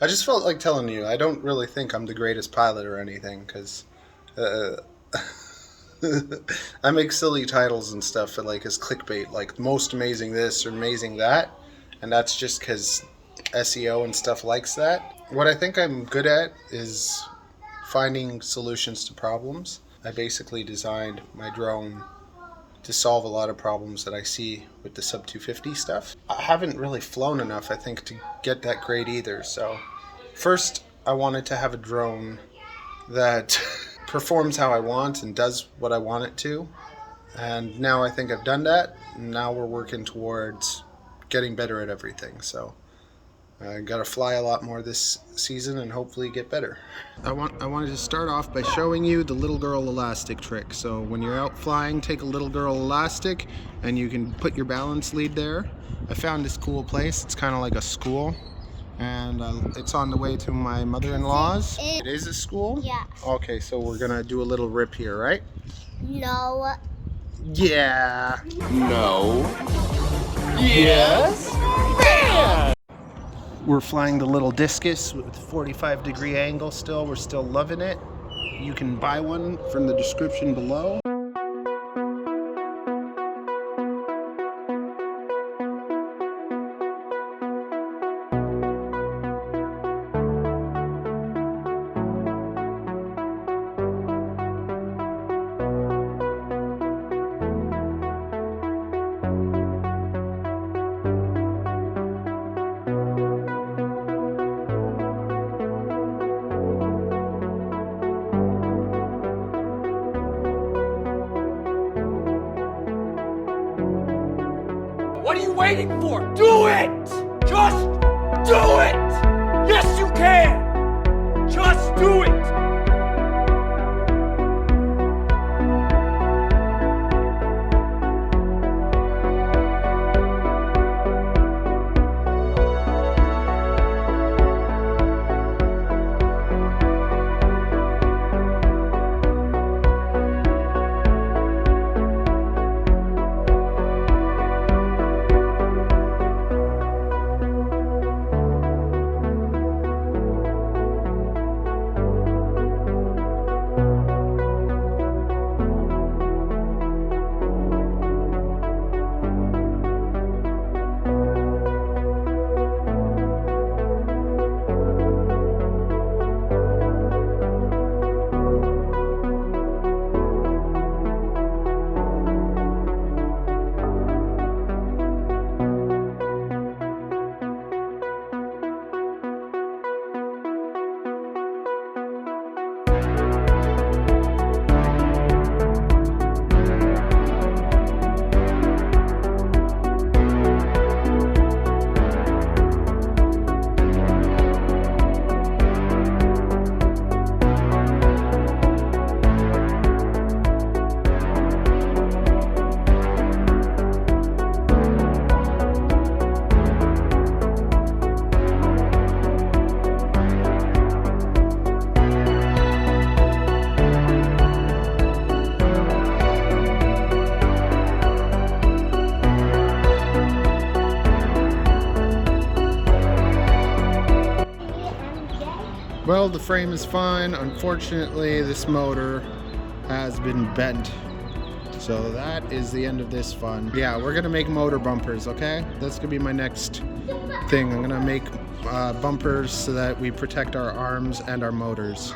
I just felt like telling you, I don't really think I'm the greatest pilot or anything, because I make silly titles and stuff for, like, as clickbait, like most amazing this or amazing that, and that's just because SEO and stuff likes that. What I think I'm good at is finding solutions to problems. I basically designed my drone to solve a lot of problems that I see with the sub 250 stuff. I haven't really flown enough, I think, to get that grade either. So first I wanted to have a drone that performs how I want and does what I want it to. And now I think I've done that. And now we're working towards getting better at everything. So I got to fly a lot more this season and hopefully get better. I wanted to start off by showing you the little girl elastic trick. So when you're out flying, take a little girl elastic and you can put your balance lead there. I found this cool place. It's kind of like a school, and it's on the way to my mother-in-law's. It is a school? Yeah. Okay, so we're gonna do a little rip here, right? No. Yeah. No. Yes. Man. We're flying the little discus with 45-degree angle still. We're still loving it. You can buy one from the description below. What are you waiting for? Do it! Just do it! Yes, you can! Just do it! Well, the frame is fine. Unfortunately, this motor has been bent. So that is the end of this fun. Yeah, we're gonna make motor bumpers, okay? That's gonna be my next thing. I'm gonna make bumpers so that we protect our arms and our motors.